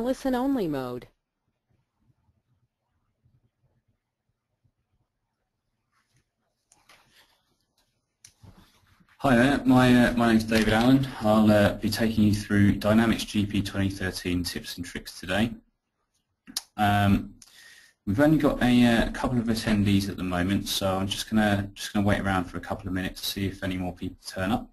listen-only mode. Hi there, my name's David Allen. I'll be taking you through Dynamics GP 2013 tips and tricks today. We've only got a couple of attendees at the moment, so I'm just gonna wait around for a couple of minutes to see if any more people turn up.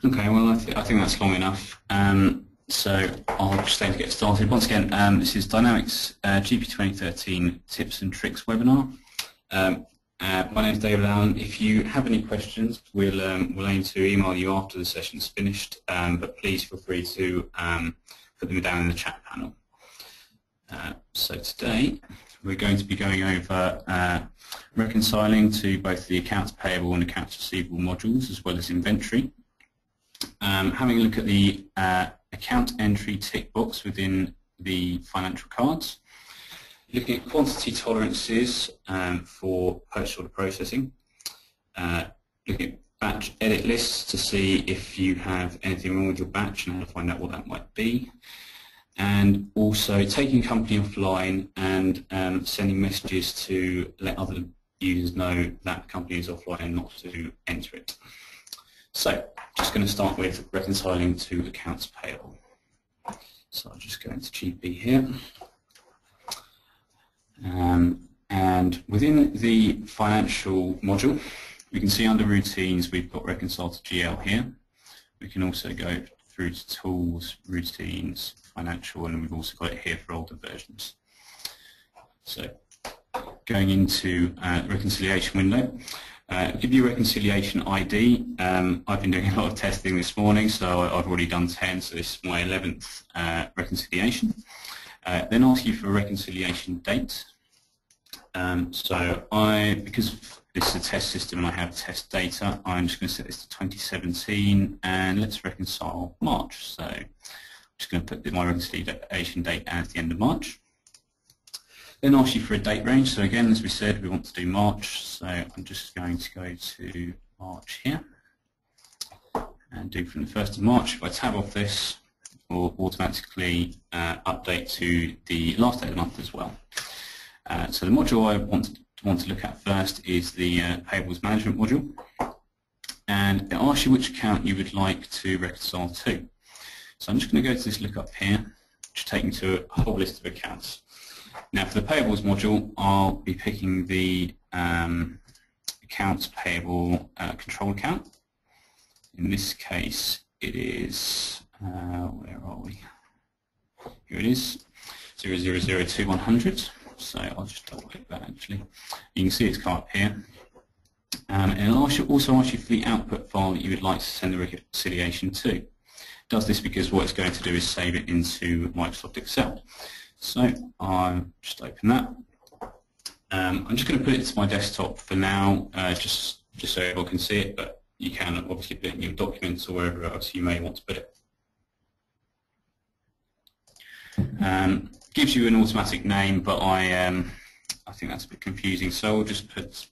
Okay, well I think that's long enough. So I'll just aim to get started. Once again, this is Dynamics GP 2013 Tips and Tricks webinar. My name is David Allen. If you have any questions, we'll aim to email you after the session's finished, but please feel free to put them down in the chat panel. So today we're going to be going over reconciling to both the accounts payable and accounts receivable modules, as well as inventory. Having a look at the account entry tick box within the financial cards, looking at quantity tolerances for purchase order processing, looking at batch edit lists to see if you have anything wrong with your batch and how to find out what that might be, and also taking company offline and sending messages to let other users know that the company is offline and not to enter it. So, just going to start with reconciling to accounts payable. So I'll just go into GP here. And within the financial module, we can see under routines we've got reconcile to GL here. We can also go through to tools, routines, financial, and we've also got it here for older versions. So going into the reconciliation window, I'll give you a reconciliation ID. I've been doing a lot of testing this morning, so I've already done 10, so this is my 11th reconciliation. Then ask you for a reconciliation date. Because this is a test system and I have test data, I'm just going to set this to 2017 and let's reconcile March. So I'm just going to put my reconciliation date as the end of March. Then ask you for a date range. So again, as we said, we want to do March. So I'm just going to go to March here and do from the 1st of March. If I tab off this, it will automatically update to the last day of the month as well. So the module I want to look at first is the Payables Management module. And it asks you which account you would like to reconcile to. So I'm just going to go to this lookup here, which will take me to a whole list of accounts. Now for the Payables module, I'll be picking the accounts payable control account. In this case, it is, where are we? Here it is, 0002-100. So I'll just double click that actually. You can see it's come up here. And it'll also ask you for the output file that you would like to send the reconciliation to. It does this because what it's going to do is save it into Microsoft Excel. So I'll just open that. I'm just going to put it to my desktop for now, just so everyone can see it, but you can obviously put it in your documents or wherever else you may want to put it. Gives you an automatic name, but I think that's a bit confusing, so I'll just put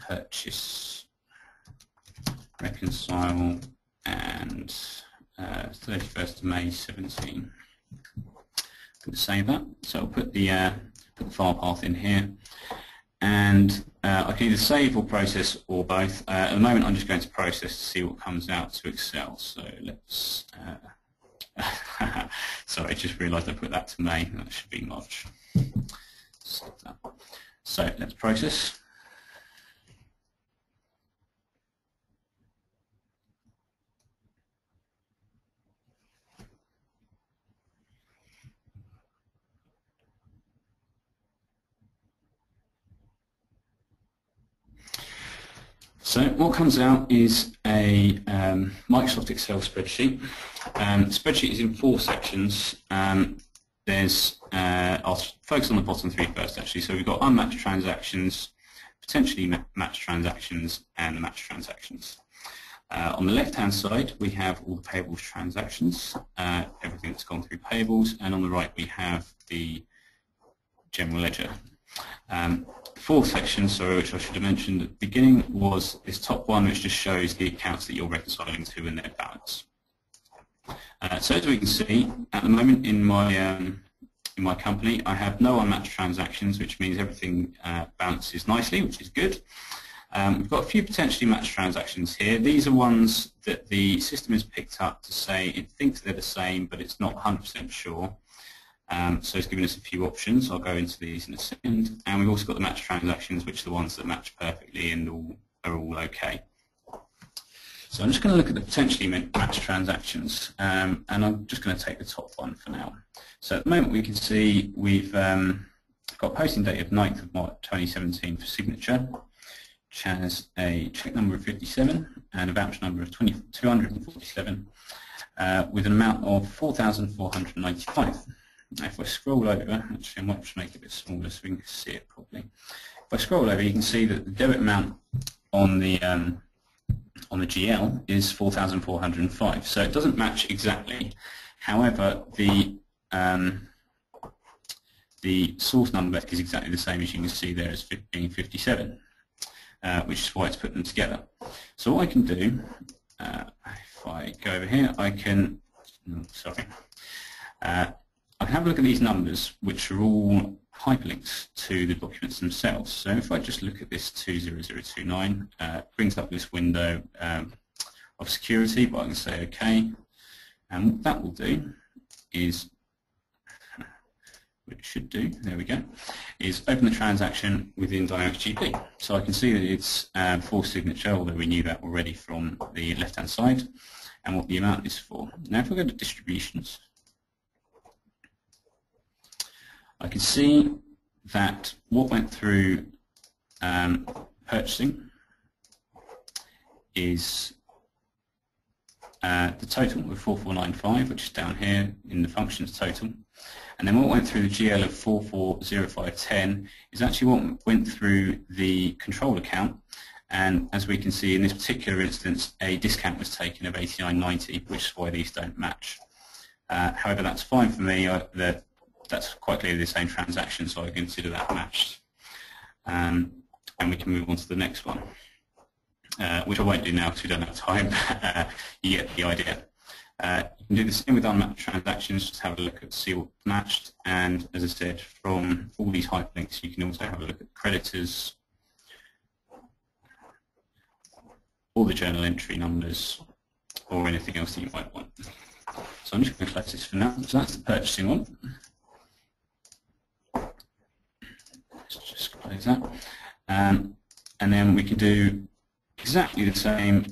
purchase reconcile and 31st of May 17. I'm going to save that. So I'll put the file path in here, and I can either save or process or both. At the moment, I'm just going to process to see what comes out to Excel. So let's. Sorry, I just realised I put that to May. That should be March. Save that. So let's process. So what comes out is a Microsoft Excel spreadsheet. The spreadsheet is in 4 sections. I'll focus on the bottom 3 first actually. So we've got unmatched transactions, potentially matched transactions, and the matched transactions. On the left-hand side, we have all the payables transactions, everything that's gone through payables, and on the right we have the general ledger. 4th section, sorry, which I should have mentioned at the beginning, was this top one, which just shows the accounts that you're reconciling to and their balance. So as we can see, at the moment in my company, I have no unmatched transactions, which means everything balances nicely, which is good. We've got a few potentially matched transactions here. These are ones that the system has picked up to say it thinks they're the same, but it's not 100% sure. So it's given us a few options. I'll go into these in a second. And we've also got the matched transactions, which are the ones that match perfectly and are all okay. So I'm just going to look at the potentially matched transactions, and I'm just going to take the top one for now. So at the moment we can see we've got a posting date of 9th of March 2017 for signature, which has a check number of 57 and a voucher number of 247 with an amount of 4,495. Now if I scroll over, actually I might just make it a bit smaller so we can see it properly. If I scroll over, you can see that the debit amount on the GL is 4,405. So it doesn't match exactly. However, the source number is exactly the same as you can see there as being 57, which is why it's put them together. So what I can do, if I go over here, I can, I can have a look at these numbers, which are all hyperlinks to the documents themselves. So if I just look at this 20029, it brings up this window of security, but I can say OK. And what that will do is, what it should do, there we go, is open the transaction within Dynamics GP. So I can see that it's for signature, although we knew that already from the left-hand side, and what the amount is for. Now if I go to distributions, I can see that what went through purchasing is the total of 4495, which is down here in the functions total. And then what went through the GL of 440510 is actually what went through the control account. And as we can see in this particular instance, a discount was taken of 89.90, which is why these don't match. However, that's fine for me. That's quite clearly the same transaction, so I consider that matched. And we can move on to the next one, which I won't do now because we don't have time. You get the idea. You can do the same with unmatched transactions, just have a look at see what's matched. And as I said, from all these hyperlinks, you can also have a look at creditors, all the journal entry numbers, or anything else that you might want. So I'm just going to close this for now. So that's the purchasing one. Let's just close that. And then we can do exactly the same.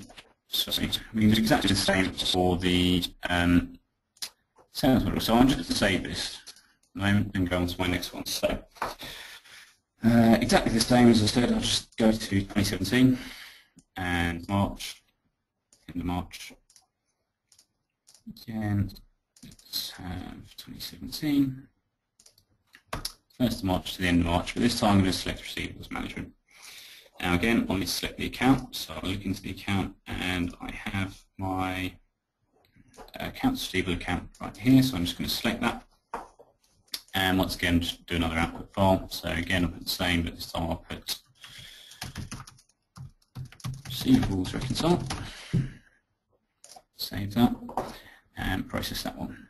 Sorry, we can do exactly the same for the sales model. So I'm just going to save this at the moment and go on to my next one. So exactly the same as I said. I'll just go to 2017 and March, end of March. Again, let's have 2017. 1st of March to the end of March, but this time I'm going to select Receivables Management. Now again, I need to select the account, so I'll look into the account and I have my accounts receivable account right here, so I'm just going to select that. And once again, just do another output file. So again, I'll put the same, but this time I'll put Receivables Reconcile. Save that and process that one.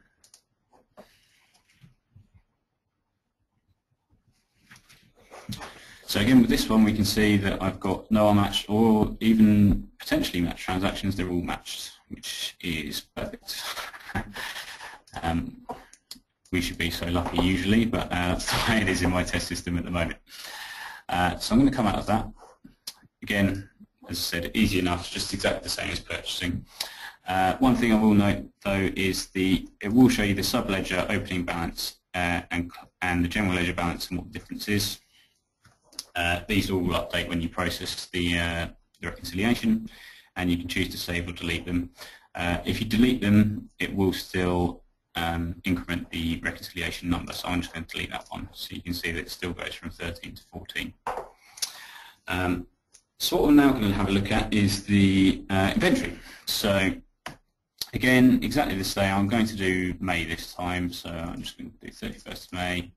So again, with this one, we can see that I've got no unmatched or even potentially matched transactions. They're all matched, which is perfect. We should be so lucky usually, but that's the way it is in my test system at the moment. So I'm going to come out of that. Again, as I said, easy enough, just exactly the same as purchasing. One thing I will note though is it will show you the sub-ledger opening balance and the general ledger balance and what the difference is. These all will update when you process the reconciliation, and you can choose to save or delete them. If you delete them, it will still increment the reconciliation number, so I'm just going to delete that one, so you can see that it still goes from 13 to 14. So what we're now going to have a look at is the inventory. So again, exactly the same. I'm going to do May this time, so I'm just going to do 31st of May.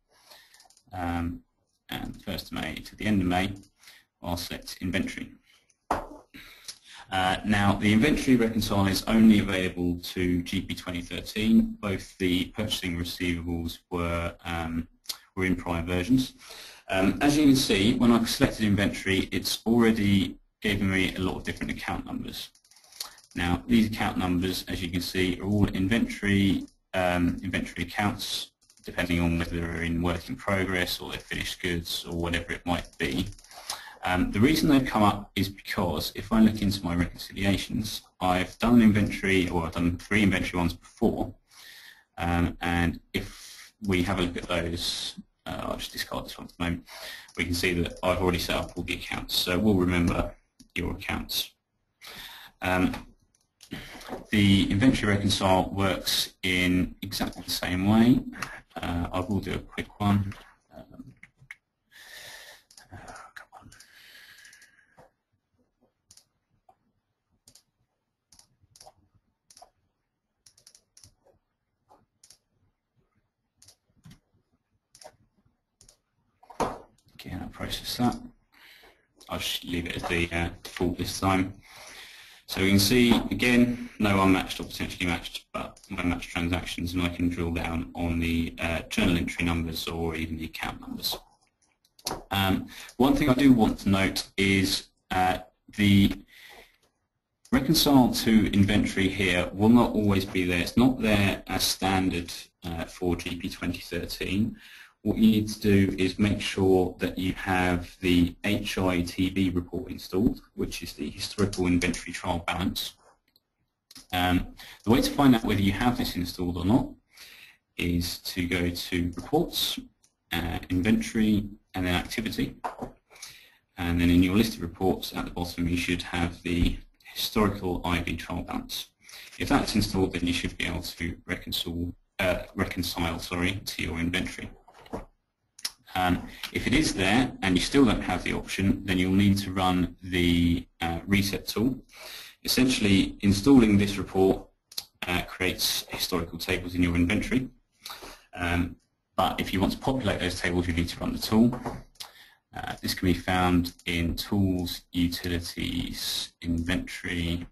And 1st of May to the end of May, I'll select inventory. Now, the inventory reconcile is only available to GP 2013. Both the purchasing receivables were in prior versions. As you can see, when I've selected inventory, it's already given me a lot of different account numbers. Now, these account numbers, as you can see, are all inventory accounts, depending on whether they're in work in progress or they're finished goods or whatever it might be. The reason they've come up is because if I look into my reconciliations, I've done an inventory, or I've done 3 inventory ones before, and if we have a look at those, I'll just discard this one for the moment, we can see that I've already set up all the accounts, so we'll remember your accounts. The inventory reconcile works in exactly the same way. I will do a quick one. Again, I'll process that. I'll just leave it as the default this time. So we can see, again, no unmatched or potentially matched, but my match transactions, and I can drill down on the journal entry numbers or even the account numbers. One thing I do want to note is the reconcile to inventory here will not always be there. It's not there as standard for GP 2013. What you need to do is make sure that you have the HITB report installed, which is the historical inventory trial balance. The way to find out whether you have this installed or not is to go to Reports, Inventory, and then Activity. And then in your list of reports at the bottom you should have the historical IV trial balance. If that's installed, then you should be able to reconcile to your inventory. If it is there and you still don't have the option, then you'll need to run the reset tool. Essentially, installing this report creates historical tables in your inventory. But if you want to populate those tables, you need to run the tool. This can be found in Tools, Utilities, Inventory,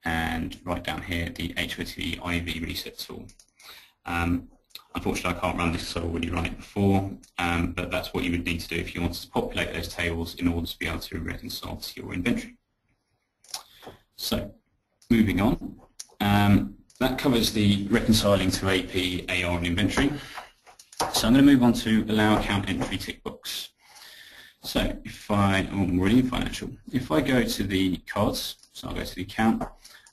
and right down here, the HITB IV reset tool. Unfortunately, I can't run this because I've already run it before, but that's what you would need to do if you wanted to populate those tables in order to be able to reconcile to your inventory. So, moving on, that covers the reconciling to AP, AR, and inventory. So I'm going to move on to allow account entry tick box. So if I'm already in financial. If I go to the cards, so I'll go to the account,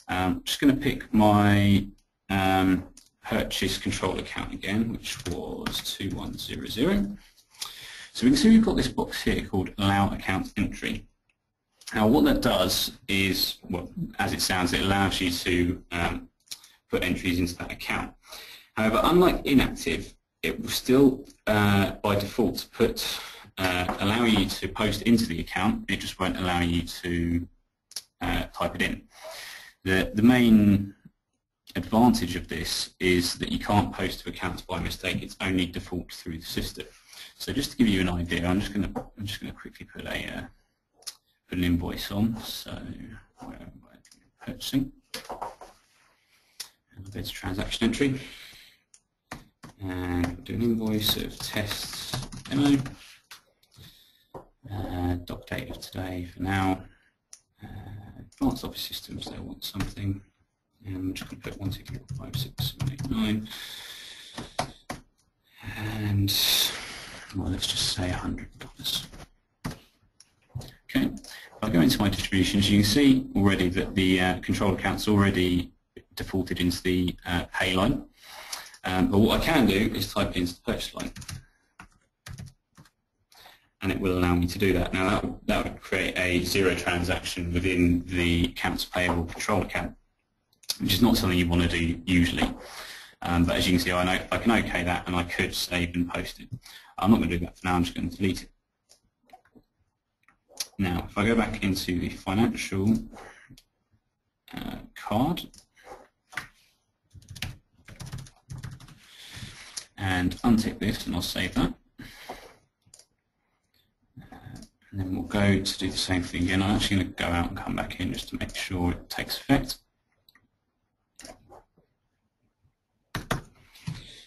I'm just going to pick my purchase control account again, which was 2100. So we can see we've got this box here called allow account entry. Now what that does is, well, as it sounds, it allows you to put entries into that account. However, unlike inactive, it will still by default put allow you to post into the account. It just won't allow you to type it in. The main advantage of this is that you can't post to accounts by mistake. It's only default through the system. So just to give you an idea, I'm just going to quickly put an invoice on. So where am I? Purchasing. And I'll go to transaction entry, and we'll do an invoice of tests demo. Doc date of today for now. Advanced Office Systems, they want something. And I'm just going to put 1245689, and well, let's just say $100. Okay, if I go into my distributions, you can see already that the control account's already defaulted into the pay line. But what I can do is type it into the purchase line, and it will allow me to do that. Now that would create a zero transaction within the accounts payable control account, which is not something you want to do usually. But as you can see, I can OK that, and I could save and post it. I'm not going to do that for now. I'm just going to delete it. Now, if I go back into the financial card and untick this, and I'll save that. And then we'll go to do the same thing again. I'm actually going to go out and come back in just to make sure it takes effect.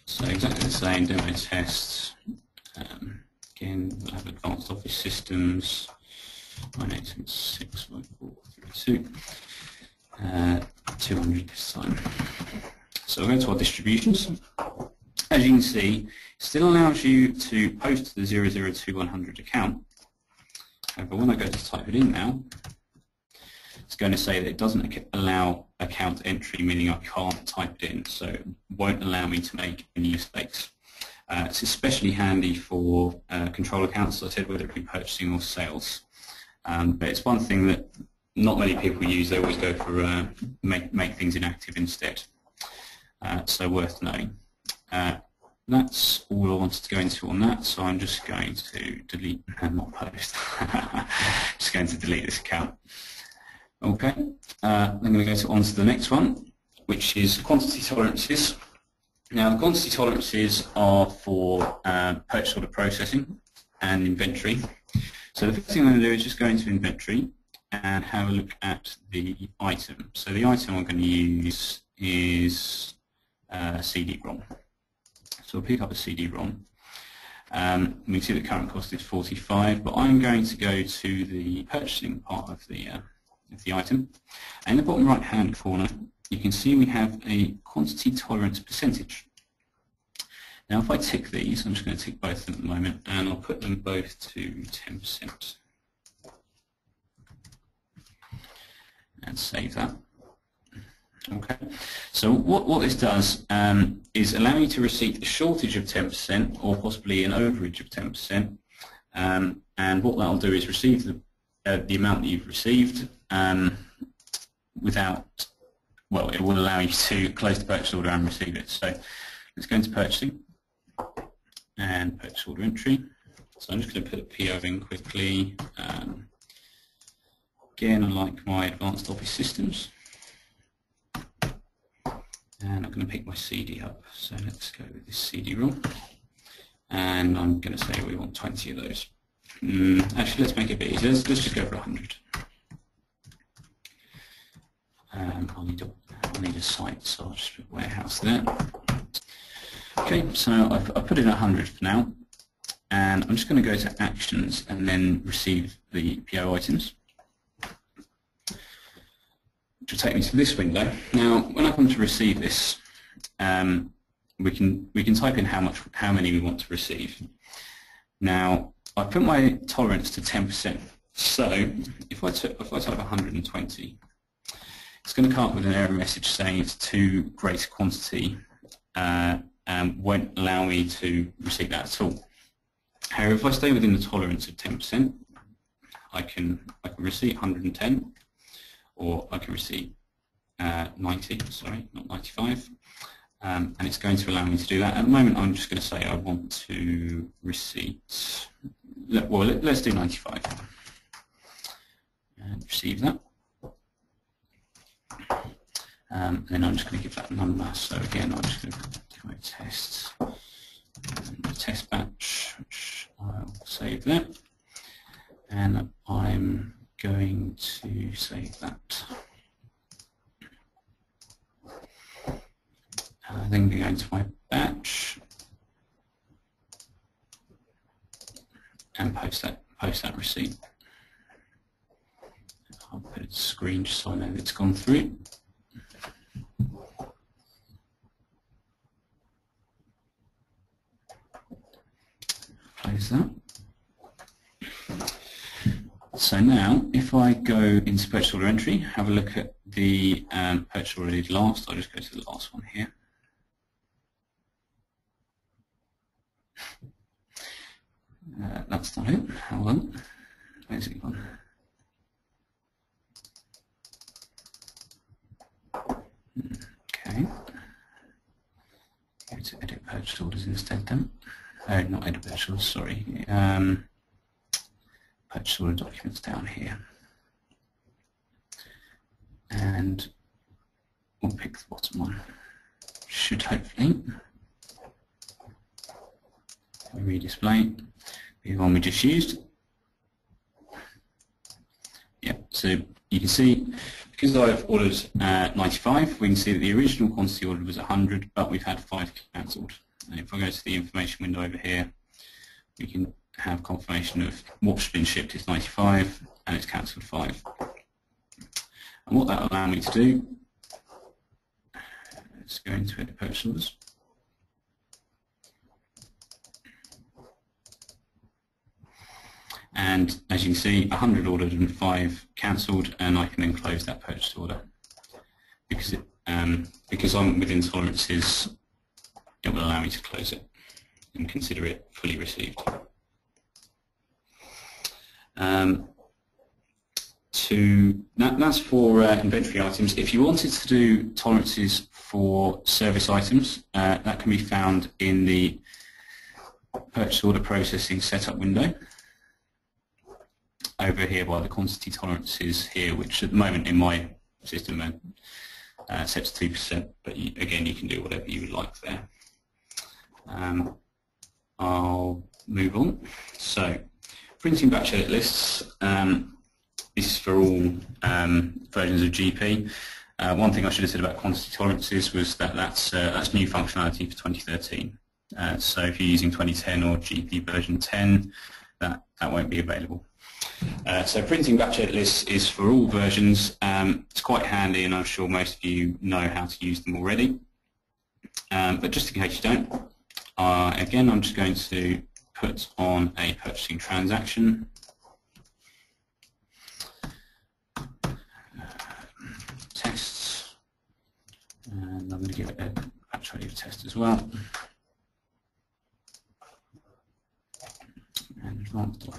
So exactly the same, demo tests. Again, we'll have Advanced Office Systems, 98765432, 200 this time. So we'll go to our distributions. As you can see, it still allows you to post to the 002100 account. However, when I go to type it in now, it's going to say that it doesn't allow account entry, meaning I can't type it in, so it won't allow me to make any mistakes. It's especially handy for control accounts, as I said, whether it be purchasing or sales. But it's one thing that not many people use. They always go for make things inactive instead. So worth knowing. That's all I wanted to go into on that, so I'm just going to delete, not post, just going to delete this account. Okay, I'm going to go on to the next one, which is quantity tolerances. Now, the quantity tolerances are for purchase order processing and inventory. So the first thing I'm going to do is just go into inventory and have a look at the item. So the item I'm going to use is CD-ROM. So we'll pick up a CD-ROM. We see the current cost is 45, but I'm going to go to the purchasing part of the item. And in the bottom right-hand corner, you can see we have a quantity tolerance percentage. Now, if I tick these, I'm just going to tick both of them at the moment, and I'll put them both to 10%. And save that. Okay, so what this does is allow you to receipt a shortage of 10% or possibly an overage of 10%, and what that'll do is receive the amount that you've received without, well, it will allow you to close the purchase order and receive it. So let's go into purchasing and purchase order entry. So I'm just going to put a PO in quickly. Again, I like my advanced office systems. And I'm going to pick my CD up. So let's go with this CD-ROM. And I'm going to say we want 20 of those. Actually, let's make it a bit easier. Let's just go for 100. I'll need a site, so I'll just put warehouse there. Okay, so I've put in 100 for now. And I'm just going to go to actions and then receive the PO items, which will take me to this window. Now, when I come to receive this, we can type in how many we want to receive. Now, I put my tolerance to 10%. So, if I type 120, it's going to come up with an error message saying it's too great a quantity and won't allow me to receive that at all. However, if I stay within the tolerance of 10%, I can receive 110. Or I can receive 90, sorry, not 95, and it's going to allow me to do that. At the moment, I'm just going to say I want to receipt, well, let's do 95, and receive that. And then I'm just going to give that a number. So again, I'm just going to do a test, a test batch, which I'll save that, and I'm going to save that. Then we go into my batch and post that receipt. I'll put it screen just so I know that it's gone through. Close that. So now, if I go into purchase order entry, have a look at the purchase order I did last. I'll just go to the last one here. That's not it. Hold on. Where's it gone? Okay. Go to edit purchase orders instead then. Not edit purchase orders, sorry. Purchase order documents down here. And we'll pick the bottom one. Should hopefully redisplay the one we just used. Yeah, so you can see, because I've ordered 95, we can see that the original quantity ordered was 100, but we've had 5 cancelled. And if I go to the information window over here, we can have confirmation of what's been shipped is 95 and it's cancelled 5. And what that will allow me to do, let's go into edit purchase orders. And as you can see, 100 ordered and 5 cancelled, and I can then close that purchase order because I'm within tolerances. It will allow me to close it and consider it fully received. That's for inventory items. If you wanted to do tolerances for service items, that can be found in the purchase order processing setup window over here by the quantity tolerances here, which at the moment in my system sets 2%, but again you can do whatever you would like there. I'll move on. So, printing batch edit lists. This is for all versions of GP. One thing I should have said about quantity tolerances was that that's new functionality for 2013. So if you're using 2010 or GP version 10, that won't be available. So printing batch edit lists is for all versions. It's quite handy, and I'm sure most of you know how to use them already. But just in case you don't, again, I'm just going to put on a purchasing transaction. Tests, and I'm going to give it a batch value test as well. And advanced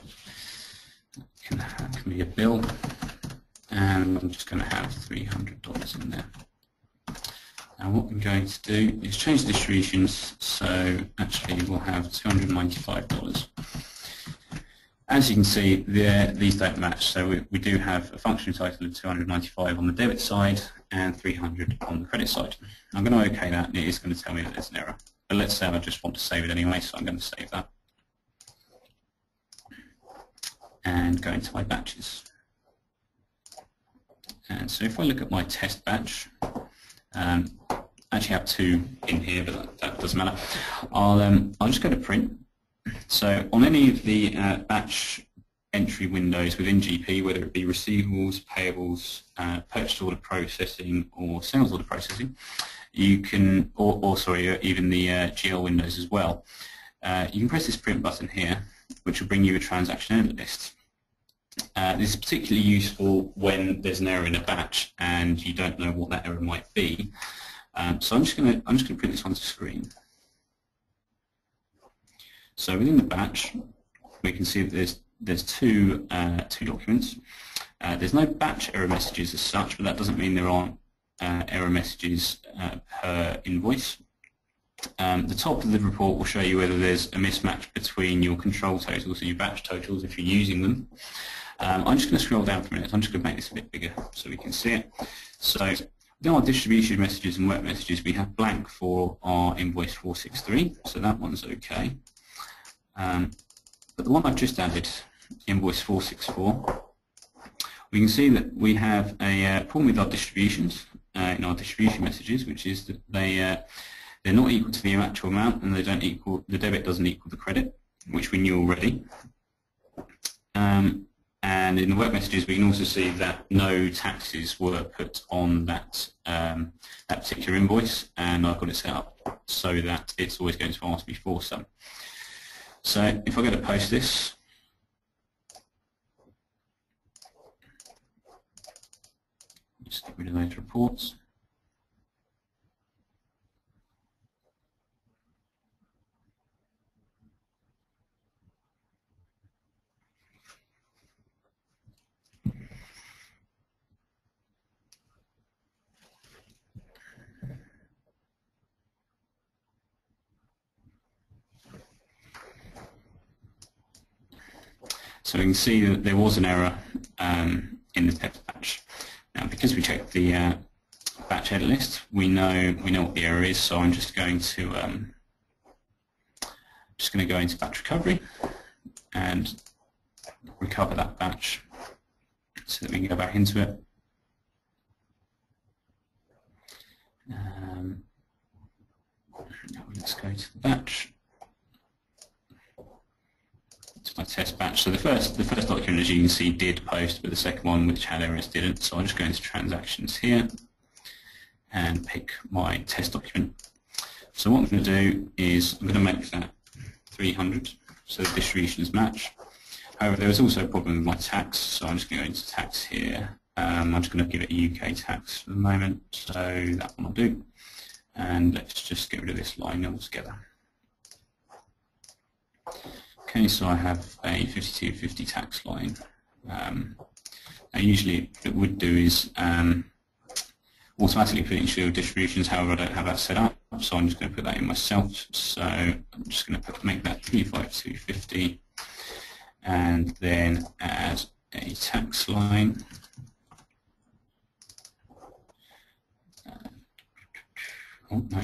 can be a bill, and I'm just going to have $300 in there. Now what I'm going to do is change the distributions, so actually we'll have $295. As you can see, these don't match, so we do have a function title of 295 on the debit side and 300 on the credit side. I'm going to OK that, and it is going to tell me that there's an error. But let's say I just want to save it anyway, so I'm going to save that. And go into my batches. And so if I look at my test batch, I actually have two in here, but that doesn't matter. I'll just go to print. So on any of the batch entry windows within GP, whether it be receivables, payables, purchase order processing, or sales order processing, you can, even the GL windows as well, you can press this print button here, which will bring you a transaction edit list. This is particularly useful when there's an error in a batch and you don't know what that error might be. So I'm just going to print this onto screen. So within the batch, we can see that there's two documents. There's no batch error messages as such, but that doesn't mean there aren't error messages per invoice. The top of the report will show you whether there's a mismatch between your control totals and your batch totals if you're using them. I'm just going to scroll down for a minute. I'm just going to make this a bit bigger so we can see it. So within our distribution messages and work messages, we have blank for our invoice 463, so that one's okay. But the one I've just added, invoice 464, we can see that we have a problem with our distributions in our distribution messages, which is that they're not equal to the actual amount, and the debit doesn't equal the credit, which we knew already. And in the work messages, we can also see that no taxes were put on that particular invoice, and I've got it set up so that it's always going to ask me for some. So if I go to post this, just get rid of those reports. So we can see that there was an error in the test batch. Now, because we checked the batch edit list, we know what the error is. So I'm just going to go into batch recovery and recover that batch so that we can go back into it. Let's go to the batch. It's my test batch. So the first document, as you can see, did post, but the second one, which had errors, didn't. So I'll just go into transactions here and pick my test document. So what I'm going to do is I'm going to make that 300, so the distributions match. However, there was also a problem with my tax, so I'm just going to go into tax here. I'm just going to give it a UK tax for the moment, so that one will do. And let's just get rid of this line altogether. Okay, so I have a 5250 tax line. Now usually what it would do is automatically put it into your distributions, however I don't have that set up, so I'm just going to put that in myself. So I'm just going to make that 35250 and then add a tax line. Oh no,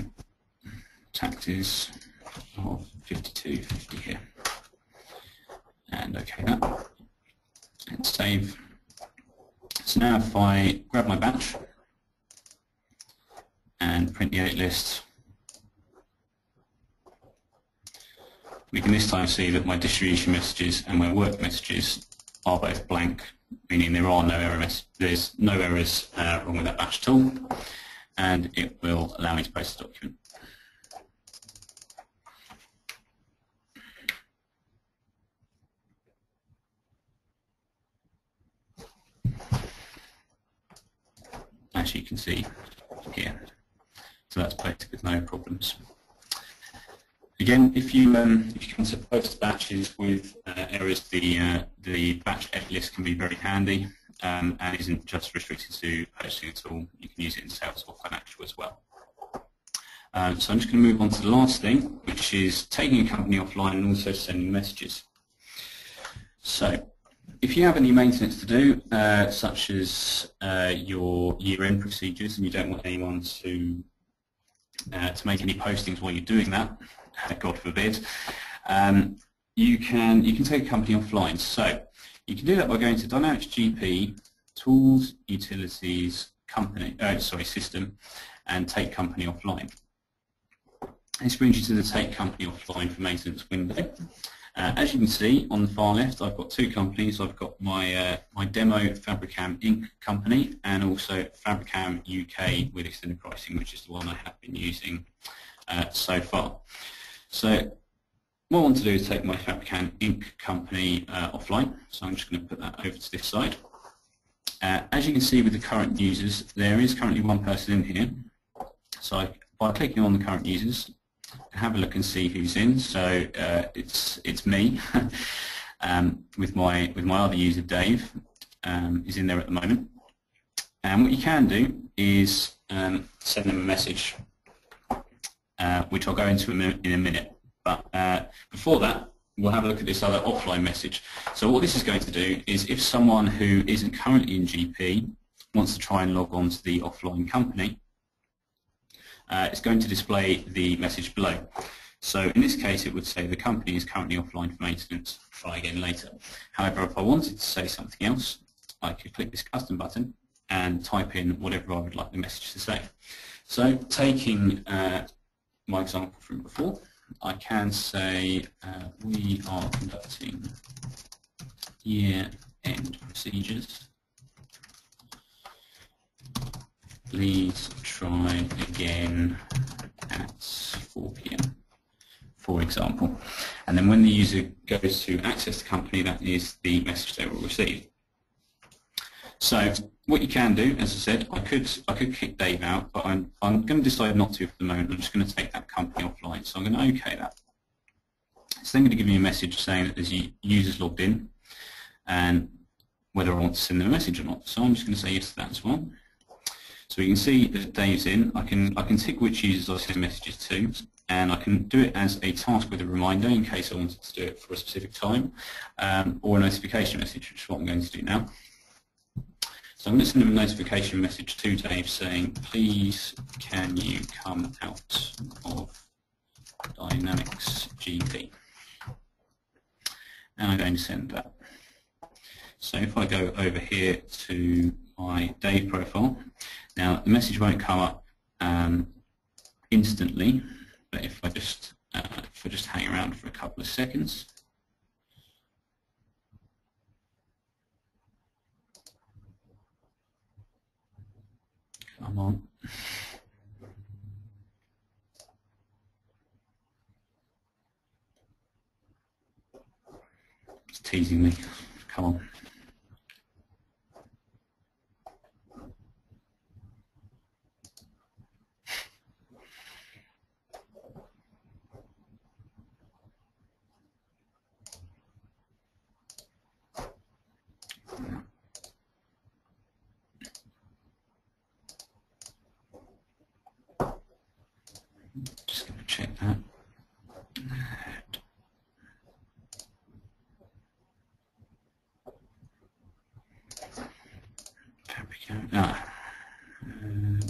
taxes of 5250 here. And OK that, and save. So now if I grab my batch 28 list, we can this time see that my distribution messages and my work messages are both blank, meaning there are no there's no errors wrong with that batch at all, and it will allow me to post the document. As you can see here, so that's posted with no problems. Again, if you want to post batches with errors, the batch F list can be very handy and isn't just restricted to posting at all. You can use it in sales or financial as well. So I'm just going to move on to the last thing, which is taking a company offline and also sending messages. So if you have any maintenance to do, such as your year-end procedures, and you don't want anyone to make any postings while you're doing that, God forbid, you can take a company offline. So you can do that by going to Dynamics GP, Tools, Utilities, System, and Take Company Offline. This brings you to the Take Company Offline for Maintenance window. As you can see on the far left, I've got two companies. I've got my my demo Fabricam Inc. company and also Fabricam UK with extended pricing, which is the one I have been using so far. So what I want to do is take my Fabricam Inc. company offline. So I'm just going to put that over to this side. As you can see with the current users, there is currently one person in here. So by clicking on the current users, have a look and see who's in. So it's me with my other user Dave is in there at the moment. And what you can do is send them a message, which I'll go into in a minute. But before that, we'll have a look at this other offline message. So what this is going to do is if someone who isn't currently in GP wants to try and log on to the offline company, it's going to display the message below. So in this case, it would say the company is currently offline for maintenance. Try again later. However, if I wanted to say something else, I could click this custom button and type in whatever I would like the message to say. So taking my example from before, I can say we are conducting year-end procedures. Please try again at 4 p.m, for example. And then when the user goes to access the company, that is the message they will receive. So what you can do, as I said, I could kick Dave out, but I'm going to decide not to for the moment. I'm just going to take that company offline. So I'm going to OK that. It's then going to give me a message saying that there's users logged in and whether I want to send them a message or not. So I'm just going to say yes to that as well. So you can see that Dave's in. I can tick which users I send messages to, and I can do it as a task with a reminder in case I wanted to do it for a specific time, or a notification message, which is what I'm going to do now. So I'm going to send him a notification message to Dave saying, please can you come out of Dynamics GP? And I'm going to send that. So if I go over here to my Dave profile, now the message won't come up instantly, but if I just hang around for a couple of seconds, come on. It's teasing me. Come on. Just going to check that.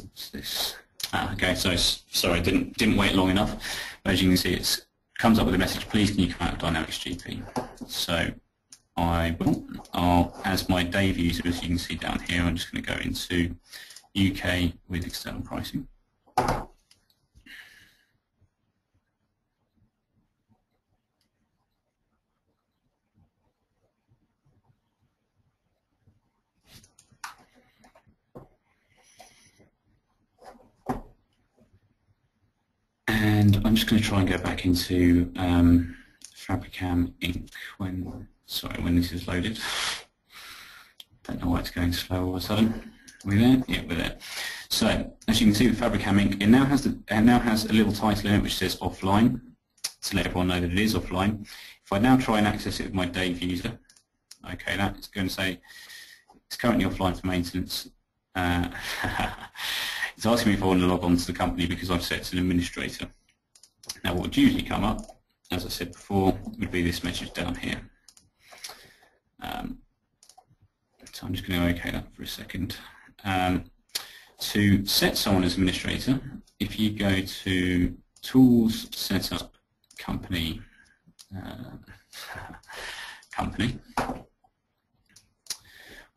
What's this? Okay, so sorry, didn't wait long enough. As you can see, it comes up with a message. Please, can you come out of Dynamics GP? So as my Dave user, as you can see down here, I'm just going to go into UK with external pricing. And I'm just going to try and go back into Fabricam Inc. when this is loaded. Don't know why it's going slow all of a sudden. Are we there? Yeah, we're there. So as you can see with Fabricam Inc., it now has a little title in it which says offline to let everyone know that it is offline. If I now try and access it with my Dave user, okay, that's going to say it's currently offline for maintenance. It's asking me if I want to log on to the company because I've set as an administrator. Now what would usually come up, as I said before, would be this message down here. So I'm just going to OK that for a second. To set someone as administrator, if you go to Tools, Setup, Company,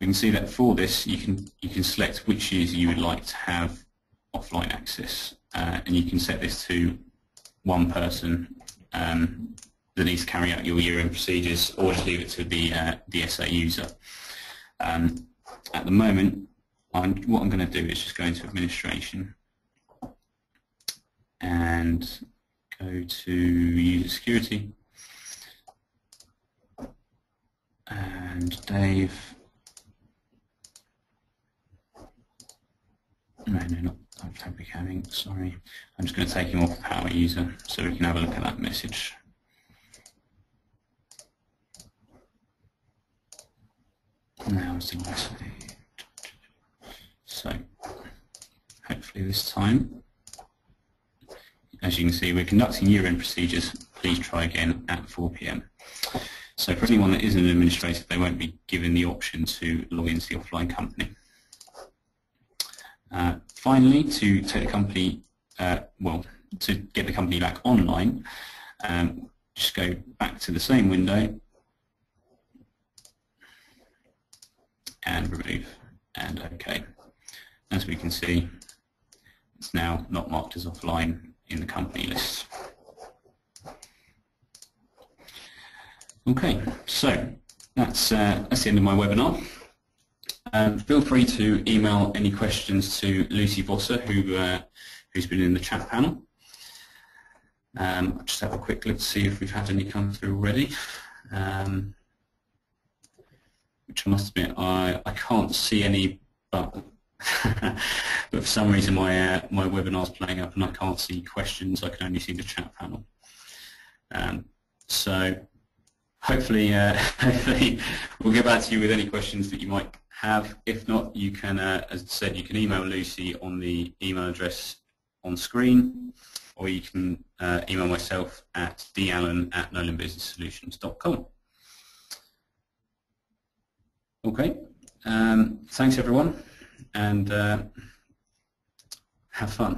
we can see that for this you can select which user you would like to have offline access, and you can set this to one person that needs to carry out your year-end procedures, or just leave it to the SA user. At the moment, what I'm going to do is just go into administration and go to user security, and Dave. No, not Fabricam Inc. Sorry, I'm just going to take him off power user so we can have a look at that message. Now it's so hopefully this time, as you can see, we're conducting year-end procedures. Please try again at 4 p.m. So for anyone that isn't an administrator, they won't be given the option to log into the offline company. Finally, to take the company, to get the company back online, just go back to the same window and remove and OK. As we can see, it's now not marked as offline in the company list. Okay, so that's the end of my webinar. Feel free to email any questions to Lucy Vosser, who's been in the chat panel. I'll just have a quick look to see if we've had any come through already. Which I must admit, I can't see any, but but for some reason my webinar's playing up and I can't see questions. I can only see the chat panel. So hopefully we'll get back to you with any questions that you might have. If not, you can, as I said, you can email Lucy on the email address on screen, or you can email myself at dallen@nolanbusinesssolutions.com. Okay, thanks everyone, and have fun.